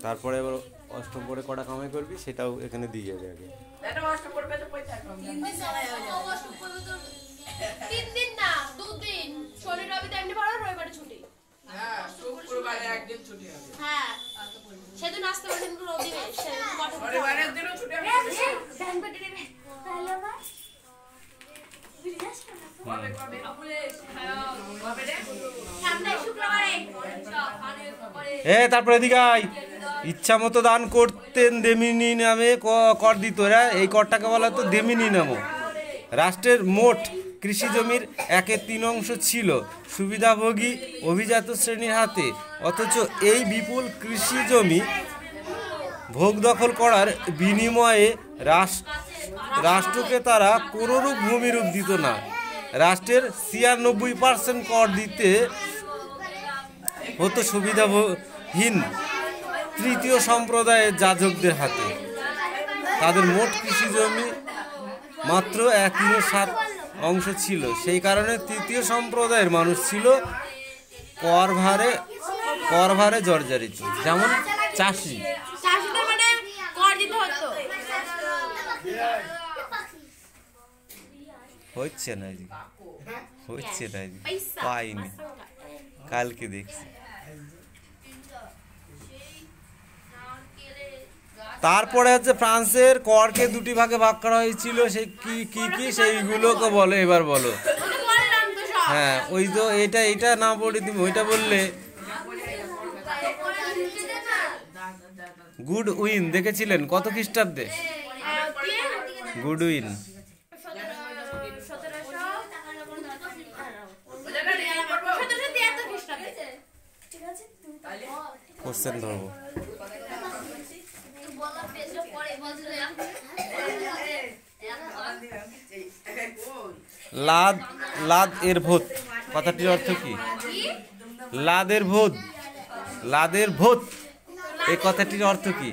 তারপরে এবার অষ্টম পরে কটা কামাই করবি সেটাও এখানে দিয়ে যাবে আগে। তারপরে এদিকে ইচ্ছা মতো দান করতেন দেমিনী নামে কর দিত। এরা এই করটাকে বলা হতো দেমিনী নামক। রাষ্ট্রের মোট কৃষি জমির 1/3 ছিল সুবিধাভোগী অভিজাত শ্রেণীর হাতে, অথচ এই বিপুল কৃষি জমি ভোগ দখল করার বিনিময়ে রাষ্ট্রকে তারা কোনোরূপ ভূমিরূপ দিত না। রাষ্ট্রের 96% কর দিতে হতো সুবিধাহীন তৃতীয় সম্প্রদায়ের যাজকদের হাতে। তাদের মোট কৃষি জমি মাত্র 1/3 ছিল। সেই কারণে তৃতীয় সম্প্রদায়ের মানুষ ছিল কর ভারে জর্জরিত। যেমন চাষি, হচ্ছে না পাইনি, কালকে দেখছি। তারপরে হচ্ছে ফ্রান্সের করকে দুটি ভাগে ভাগ করা হয়েছিল। সে কি সেইগুলোকে বলো, এবার বলো। হ্যাঁ, ওই তো এটা না পড়ে তুমি ওইটা বললে। গুডউইন দেখেছিলেন কত খ্রিস্টাব্দে? গুডউইন কোশ্চেন ধরবো। লাদ এর ভূত কথাটির অর্থ কি? লাদের ভূত এই কথাটির অর্থ কি?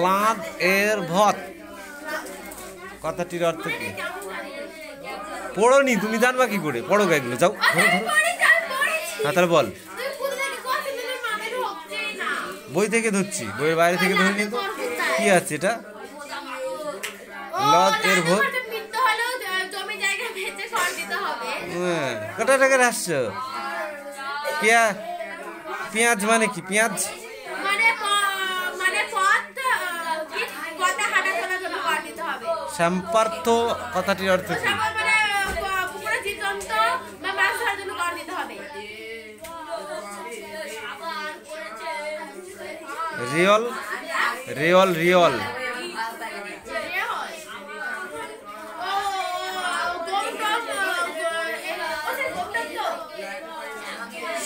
লাদ এর ভূত কথাটির অর্থ কি? পড়োনি তুমি, জানবা কি করে? পড়ো এগুলো, যাও ধরো। হ্যাঁ তাহলে বল। বই থেকে ধরছি, বইয়ের বাইরে থেকে ধরে নিত। কি আছে এটা? লাদ এর ভূত। কটা টাকা আসছো? পেঁয়াজ মানে কি? পেঁয়াজ সম্পার্থ কথাটির অর্থ কি? রিয়ল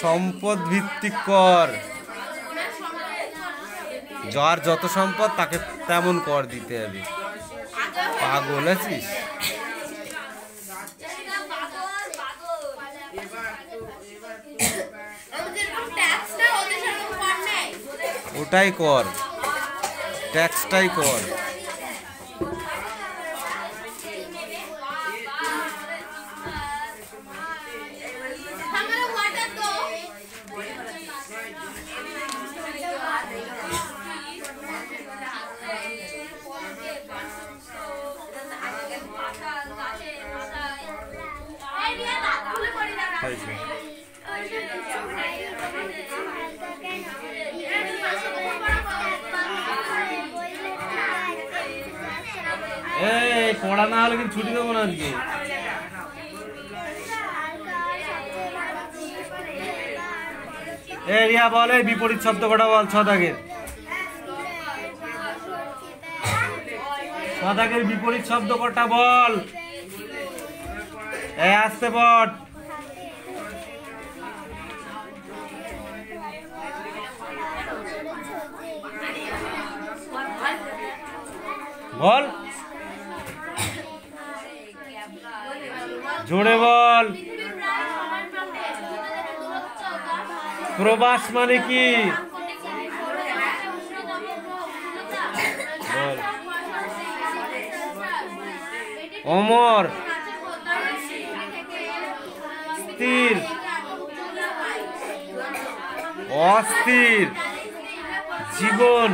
সম্পদ ভিত্তিক কর। যার যত সম্পদ তাকে তেমন কর দিতে হবে। পাগল আছিস? ওটাই কর, ট্যাক্সটাই কর। পড়া না হলে কিন্তু ছুটি দেবো না আজকে। রিয়া বলে বিপরীত শব্দ কটা বল। ছদাগের বিপরীত শব্দ কটা বল। আসতে পড়। বল, জোরে বল। প্রবাস মানে কি? বল। অমর, স্থির, অস্থির, জীবন,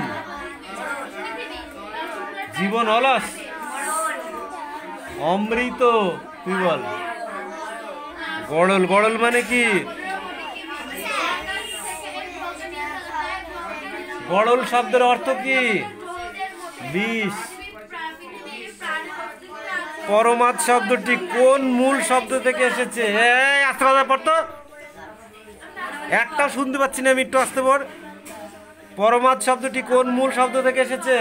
জীবন অলস, অমৃত, তুই বল। গড়ল, গড়ল মানে কি? গড়ল শব্দের অর্থ কি? বিষ। পরমাদ শব্দটি কোন মূল শব্দ থেকে এসেছে? আস্তে কথা পড়তো, একটাও শুনতে পাচ্ছি না আমি, একটু আসতে পর। পরমাদ শব্দটি কোন মূল শব্দ থেকে এসেছে?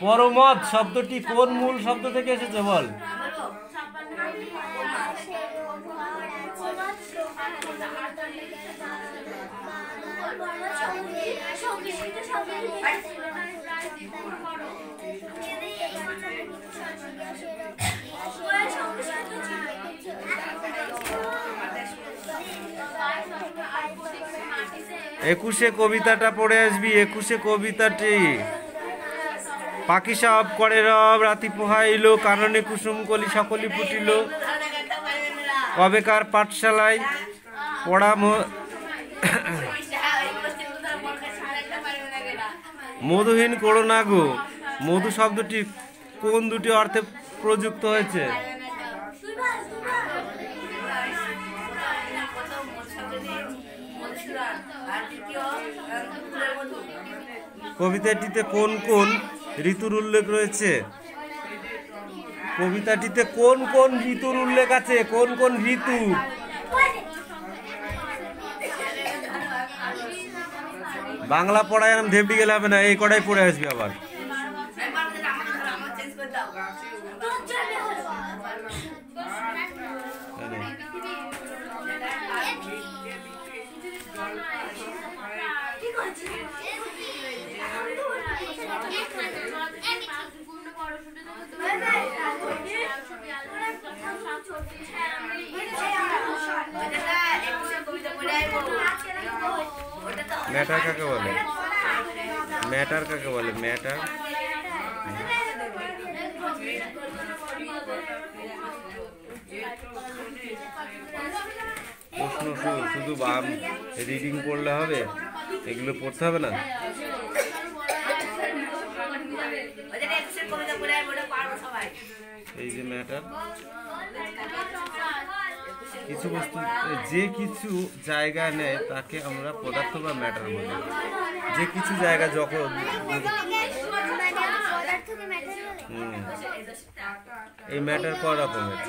পরমাদ শব্দটি কোন মূল শব্দ থেকে এসেছে বল? একুশে কবিতাটা পড়ে আসবি। একুশে কবিতাটি, পাখি সব করে রব, রাতি পোহাইল, কাননে কুসুম কলি সকলি ফুটিল, কবেকার পাঠশালায় পড়া মধুহীন করোনা গো। মধু শব্দটি কোন দুটি অর্থে প্রযুক্ত হয়েছে? কবিতাটিতে কোন কোন ঋতুর উল্লেখ রয়েছে? কবিতাটিতে কোন কোন ঋতুর উল্লেখ আছে? কোন কোন ঋতু? বাংলা পড়ায় এরকম ধেপড়ি গেলে হবে না, এই কটাই পড়ে আসবি আবার। ম্যাটার কাকে বলে? ম্যাটার কাকে বলে? ম্যাটার প্রশ্ন শুধু বাম রিডিং পড়লে হবে? এগুলো পড়তে হবে না? এই যে ম্যাটার, কিছু বস্তু যে কিছু জায়গা নেয় তাকে আমরা পদার্থ বা ম্যাটার বলি। যে কিছু জায়গা যখন এই ম্যাটার ক রকমের?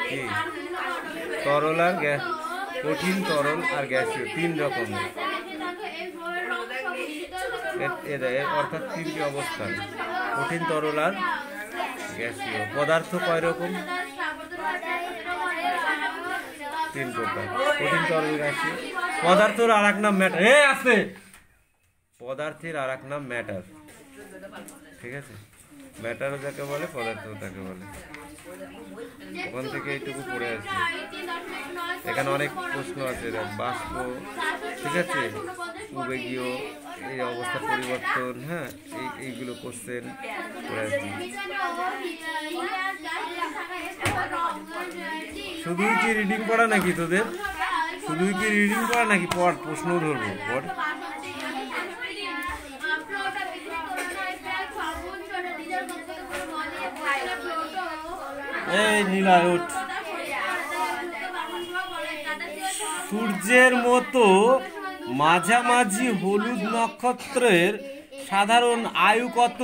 কি? তরল আর গ্যাস, কঠিন, তরল আর গ্যাসীয়, তিন রকমের। অর্থাৎ তিনটি অবস্থান, কঠিন, তরল আর গ্যাসীয়। পদার্থ কয় রকম? তিন প্রকার, কঠিন, তরল, গ্যাসীয়। পদার্থের আর এক নাম ম্যাটার। আছে পদার্থের আর এক নাম ম্যাটার, ঠিক আছে? ম্যাটারও যাকে বলে, পদার্থ তাকে বলে। ওখান থেকে এইটুকু পড়ে আসবে। এখানে অনেক প্রশ্ন আছে, বাষ্প, ঠিক আছে, উবেগীয়, এই অবস্থার পরিবর্তন, হ্যাঁ, এইগুলো কোশ্চেন পড়ে আসবে। শুধুই কি রিডিং পড়া নাকি তোদের? শুধুই কি রিডিং পড়া নাকি? পড়, প্রশ্ন ধরবো, পড়। এই নীলা উঠ। সূর্যের মতো মাঝামাঝি হলুদ নক্ষত্রের সাধারণ আয়ু কত?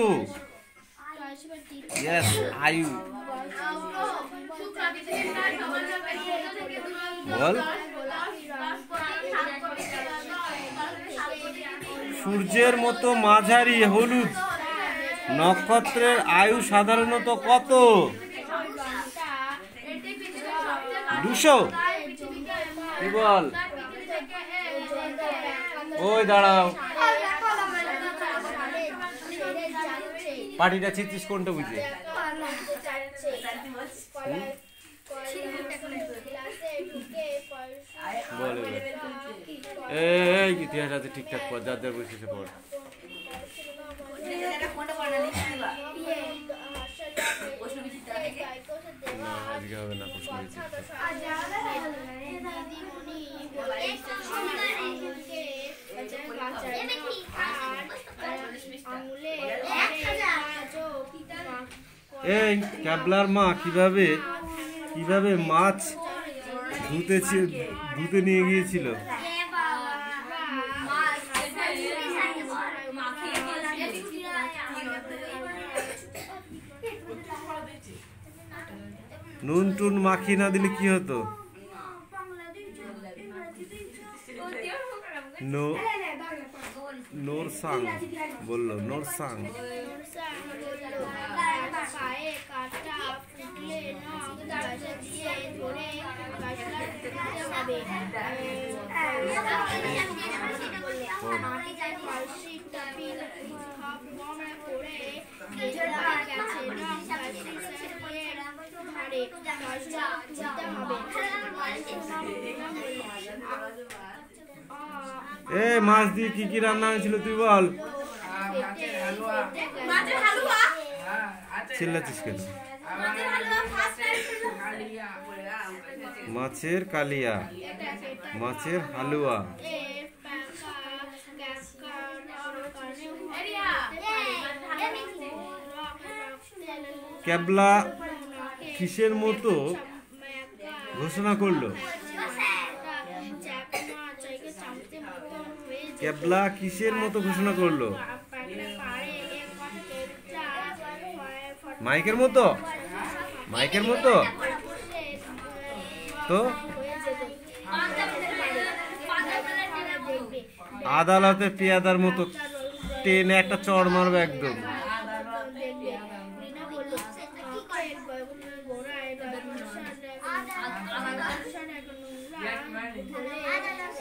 আয়ু বল। সূর্যের মতো মাঝারি হলুদ নক্ষত্রের আয়ু সাধারণত কত? 200। কি বল? ওই দাঁড়াও, পাটিটা ছিচ্ছিস কোনটা বুঝে? বলে এই ইতিহাস আছে ঠিকঠাক পর, যার যার বসেছে পর। না আজকে হবে না প্রশ্ন বিচিত্র। এই ক্যাবলার মা কিভাবে মাছ ধুতে নিয়ে গিয়েছিল? নুন টুন মাখিয়ে না দিলে কি হতো? নোরসাং বললো, নোরসাং। এ মাছ দিয়ে কি রান্না হয়েছিল তুই বল? চিল্লাচ্ছিস কেন? মাছের কালিয়া, মাছের হালুয়া। ক্যাবলা কিসের মতো ঘোষণা করলো? ক্যাবলা কিসের মতো ঘোষণা করলো? মাইকের মতো? মাইকের মতো তো? আদালতে পেয়াদার মতো টেনে একটা চড় মারবে একদম।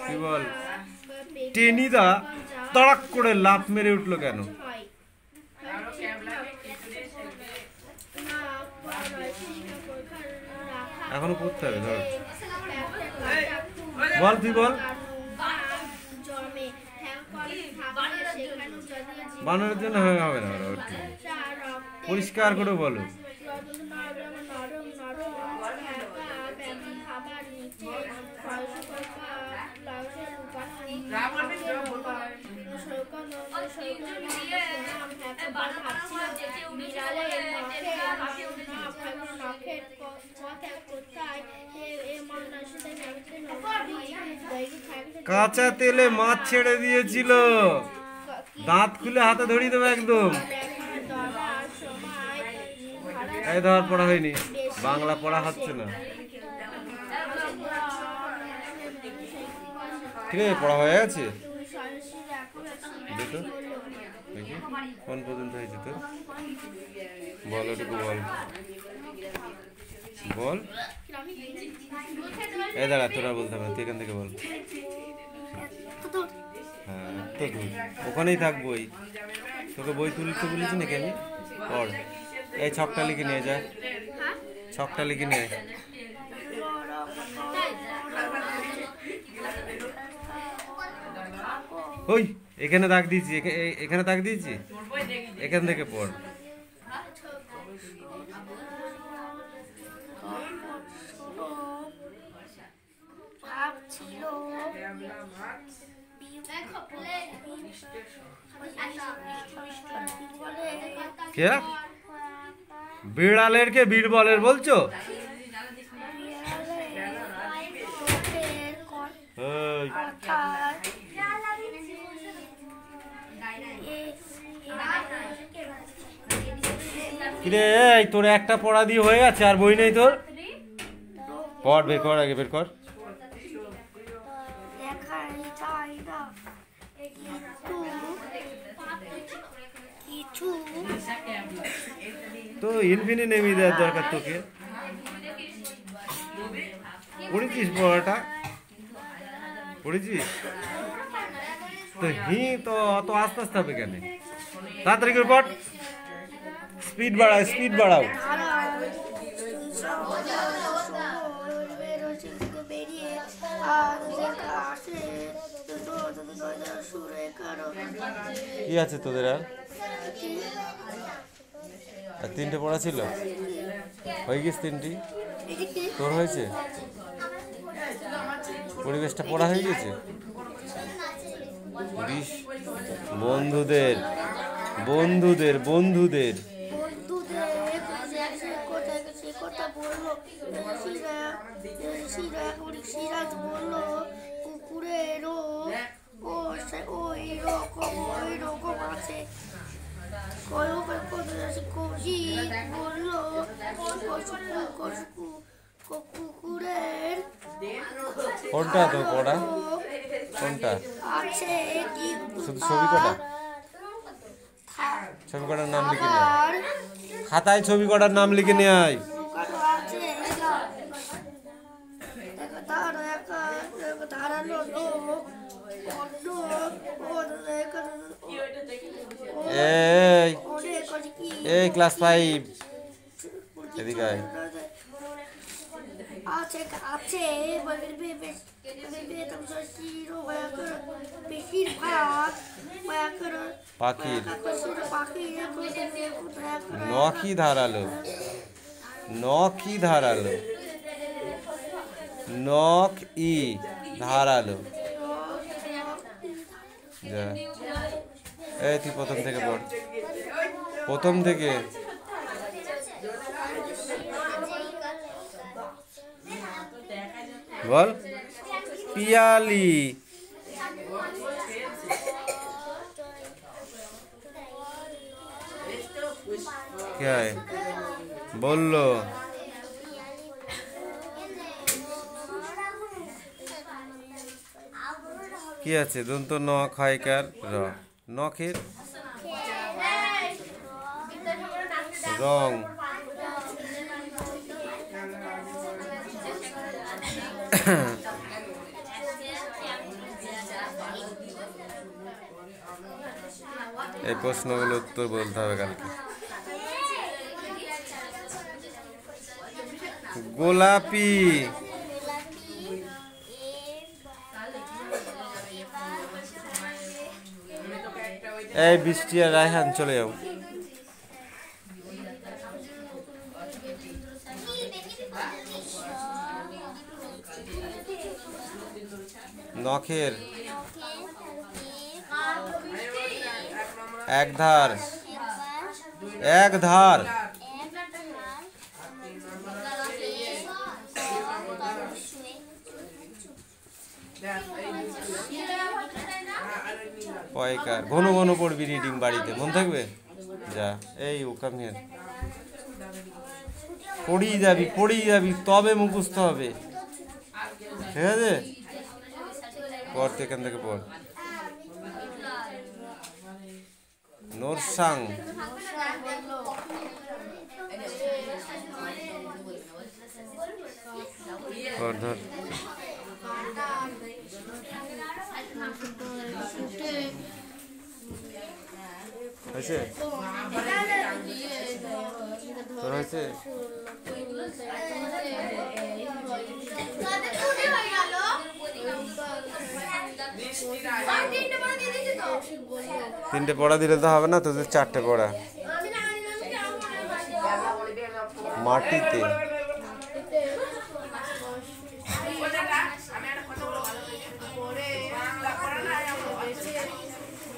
কি বল? টেনিদা তড়াক করে লাফ মেরে উঠলো কেন? এখনো করতে হবে, ধর বল, তুই বল। বানানোর জন্য হবে না, পরিষ্কার করে বলো। কাঁচা তেলে মাছ ছেড়ে দিয়েছিল, দাঁত খুলে হাতে ধরিয়ে দেবে একদম। এই ধর, পড়া হয়নি, বাংলা পড়া হচ্ছে না। ঠিক আছে, পড়া হয়ে গেছে। কোন পর্যন্ত হয়েছে তোর? বল, ওটুকু বল। বল। এই দাঁড়া, তোরা বলতে হবে, তুই এখান থেকে বল। হ্যাঁ, তো দূর, ওখানেই থাকবোই। তোকে বই তুলতে বলেছি নাকি আমি? পড়। এই ছকটা লিখে নিয়ে যা, ছকটা লিখে নিয়ে। ওই এখানে দাগ দিয়েছি, এখানে দাগ দিয়েছি, এখান থেকে পড়। কে বিড়ালের কে বীরবলের বলছো? কিরে, এই তোর একটা পড়া দিয়ে হয়ে গেছে, আর বই নেই তোর? পড়, বের কর, আগে বের কর। তো ইনফিনি নেমে দেওয়ার দরকার তোকে। পড়েছিস পড়াটা? পড়েছিস তো? তো অত আস্তে আস্তে হবে কেন? তাড়াতাড়ি করে পড়, স্পিড বাড়াও, স্পিড বাড়াও। কি আছে তোদের? আর তিনটে পড়া ছিল, হয়ে গেছে তিনটি। তোর হয়েছে? পরিবেশটা পড়া হয়ে গেছে। বন্ধুদের বন্ধুদের বন্ধুদের সিরাজ বলল কুকুরেরও ওই রকম আছে। কৌশিক বলল কুকুরের কোনটা তো পড়া? কোনটা? আছে শুধু ছবি কটা? ছবি কটার নাম লিখে নে, খাতায় ছবি কটার নাম লিখে নে আয়। এই এই ক্লাস 5 এদিকে আয়। আছে পাখির নখই ধারালো, নখই ধারালো, নখ ই ধারালো। যা এই তুই প্রথম থেকে পড়, প্রথম থেকে। বল। পিয়ালি क्या है? बोल लो। কি আছে? দন্ত ন খায়কার র, নখের রং, এই প্রশ্নগুলো উত্তর বলতে হবে কালকে। গোলাপি, এই বৃষ্টি আর রায়হান চলে যাও। নখের এক ধার, এক ধার, পয়কার। ঘন ঘন পড়বি রিডিং বাড়িতে, মন থাকবে। যা এই ওকাম হিয়ার, পড়িয়ে যাবি পড়িয়ে যাবি, তবে মুখস্থ হবে। ঠিক আছে, পড় তো এখান থেকে পড়। নোরসাং, ধর ধর। হয়েছে তোর? হয়েছে? তিনটে পড়া দিলে তো হবে না, তোদের চারটে পড়া। মাটিতে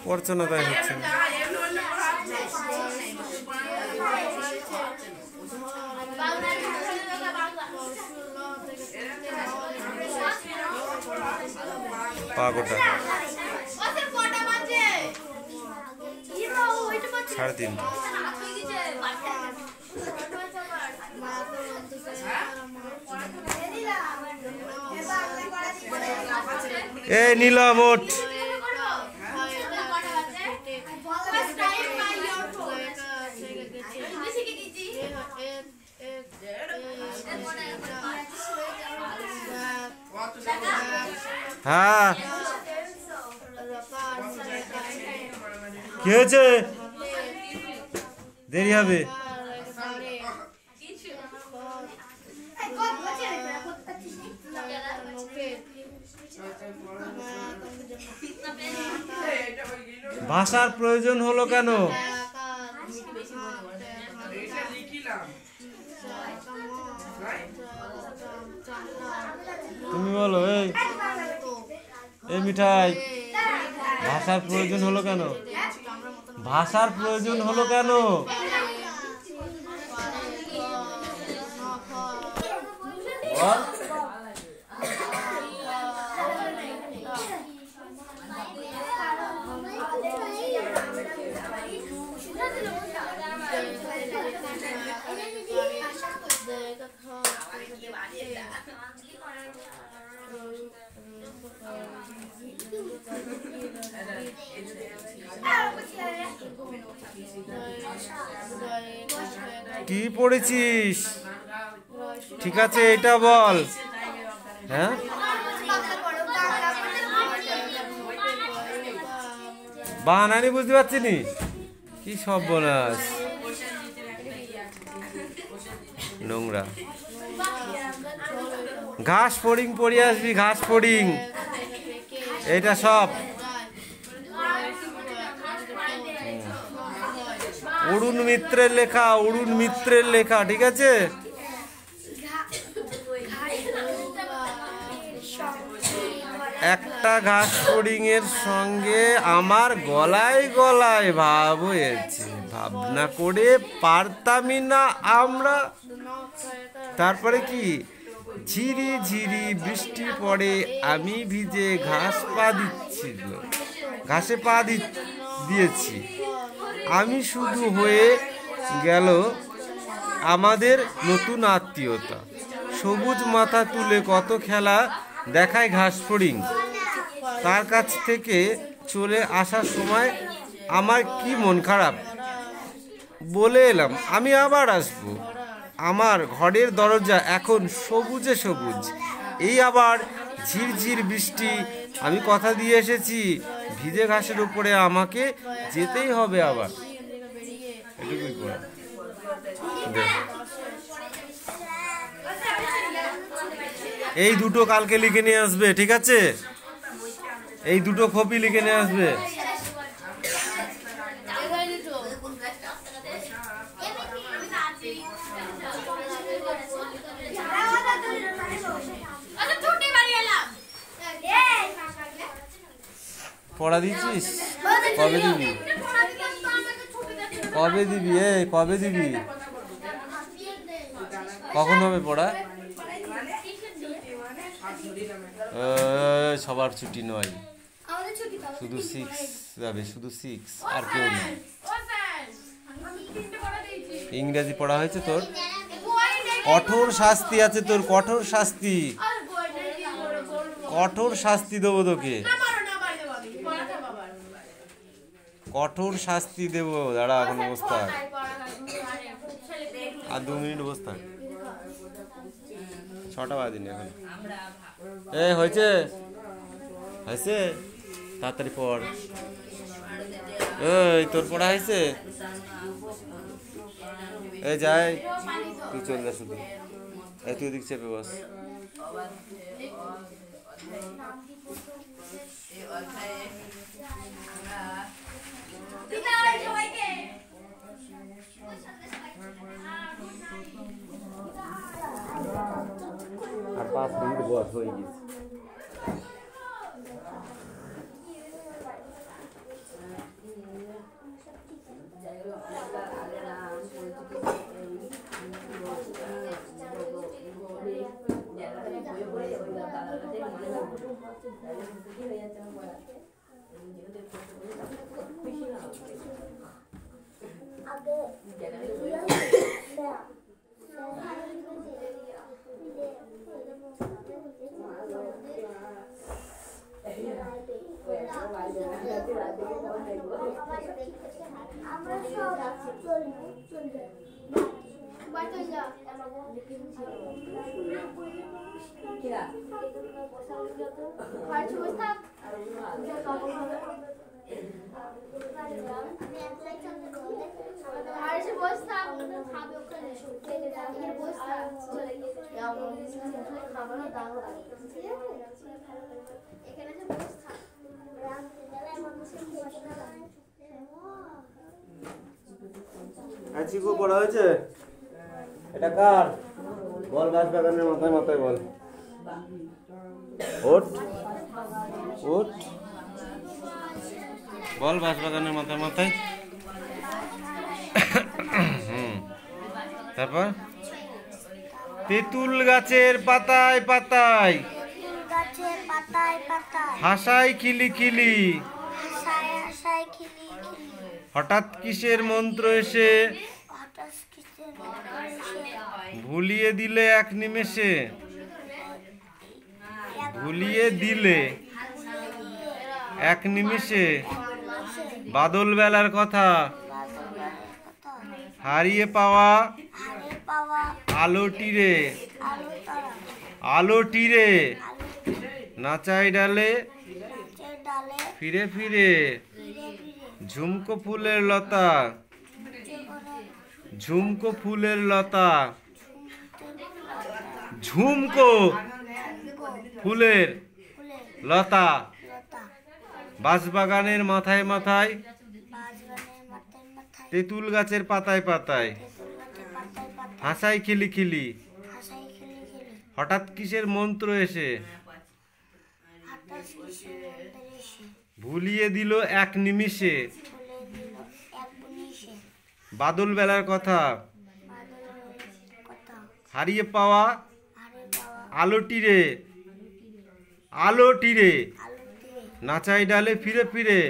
পড়ছো না, তাই হচ্ছে না। পাগোটা 3:30। এ নীলম ওঠ। হ্যাঁ কি হয়েছে? দেরি হবে। ভাষার প্রয়োজন হলো কেন? তুমি বলো। এই মিঠাই, ভাষার প্রয়োজন হলো কেন? ভাষার প্রয়োজন হলো কেন? কি পড়েছিস? ঠিক আছে, এটা বল। হ্যাঁ, বানানি বুঝতে পারছি নি। কি সর্বনাশ, নোংরা। ঘাস ফড়িং পড়ে আসবি, ঘাস ফড়িং। এটা সব অরুণ মিত্রের লেখা, অরুণ মিত্রের লেখা। ঠিক আছে, একটা ঘাস ফড়িং এর সঙ্গে আমার গলায় গলায় ভাব হয়েছে, ভাবনা করে পারতামই না আমরা। তারপরে কি, ঝিরি ঝিরি বৃষ্টি পড়ে, আমি ভিজে ঘাসে পা দিয়েছি। আমি শুধু হয়ে গেল আমাদের নতুন আত্মীয়তা। সবুজ মাথা তুলে কত খেলা দেখায় ঘাস ফড়িং। তার কাছ থেকে চলে আসার সময় আমার কি মন খারাপ। বলে এলাম আমি আবার আসবো। আমার ঘরের দরজা এখন সবুজে সবুজ। এই আবার ঝিরঝির বৃষ্টি। আমি কথা দিয়ে এসেছি, ভিজে ঘাসের উপরে আমাকে যেতেই হবে আবার। এটুকুই পড়া। এই দুটো কালকে লিখে নিয়ে আসবে। ঠিক আছে, এই দুটো কপি লিখে নিয়ে আসবে। পড়া দিচ্ছিস? কবে দিবি? কবে দিবি? কবে দিবি? কখন হবে পড়া? সবার ছুটি নয়, শুধু 6 যাবে, শুধু 6, আর কেউ নেই। ইংরেজি পড়া হয়েছে তোর? কঠোর শাস্তি আছে তোর, কঠোর শাস্তি। কঠোর শাস্তি দেবো তোকে, কঠোর শাস্তি দেবো। দাঁড়া, এখন অবস্থা আর 2 মিনিট অবস্থা। 6টা বাজেনি এখন। হয়েছে হয়েছে, তাড়াতাড়ি পড়। তোর পড়া হয়েছে? যাই, তুই চল যা শুধু। তুই ওদিক চেপে বস। আর 5 মিনিট বস, হয়ে গেছে। পড়া হয়েছে? এটা কার? বল বাঁশবাগানের মাথায় মাথায় বল। ওট ওট বল বাঁশবাগানের মাথায় মাথায়। তারপর তেঁতুল গাছের পাতায় পাতায় তেঁতুল গাছের পাতায় পাতায় হাসায় খিলি খিলি, হাসায় হাসায় খিলি খিলি, হঠাৎ কিসের মন্ত্র এসে হঠাৎ কিসের মন্ত্র এসে ভুলিয়ে দিলে এক নিমেষে, ভুলিয়ে দিলে এক নিমেষে বাদল বেলার কথা, হারিয়ে পাওয়া হারিয়ে পাওয়া আলোটিরে, আলো তারা, আলোটিরে আলো নাচাই ডালে গাছের ডালে ফিরে ফিরে, ফিরে ফিরে, ঝুমকো ফুলের লতা, ঝুমকে করে ঝুমকো ফুলের লতা, ঝুমতে ঝুমকো ফুলের ফুলে লতা, লতা, বাঁশবাগানের মাথায় মাথায় বাজগানের মাথায় মাথায়, তেঁতুল গাছের পাতায় পাতায় তেঁতুল গাছের পাতায় পাতায়, হাসাই খিলি খিলি, হাসাই খিলি খিলি, হঠাৎ কিসের মন্ত্র এসে হঠাৎ কিসের মন্ত্র এসে ভুলিয়ে দিল এক নিমিষে, ফুলে দিল এক নিশে, বাদল বেলার কথা, বাদলের কথা, হারিয়ে পাওয়া হারিয়ে পাওয়া আলোটিরে, আলোটিরে আলো তীরে, নাচাই ডালে ফিরে ফিরে,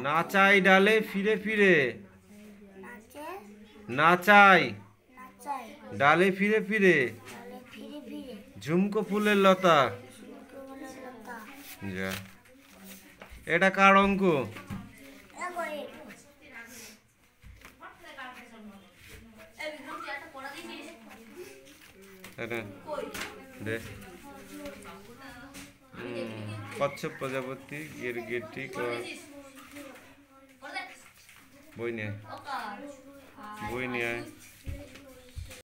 নাচাই ডালে ফিরে ফিরে, নাচে নাচাই নাচাই ডালে ফিরে ফিরে, ডালে ফিরে ফিরে, ঝুমকো ফুলের লতা। ঝুমকে বলে লতা। যা, এটা কার অঙ্ক? এরপরে এটা দে। কচ্ছপ প্রজাপতি গিরগিটি বই নিয়ে আয়, বই নিয়ে আয়।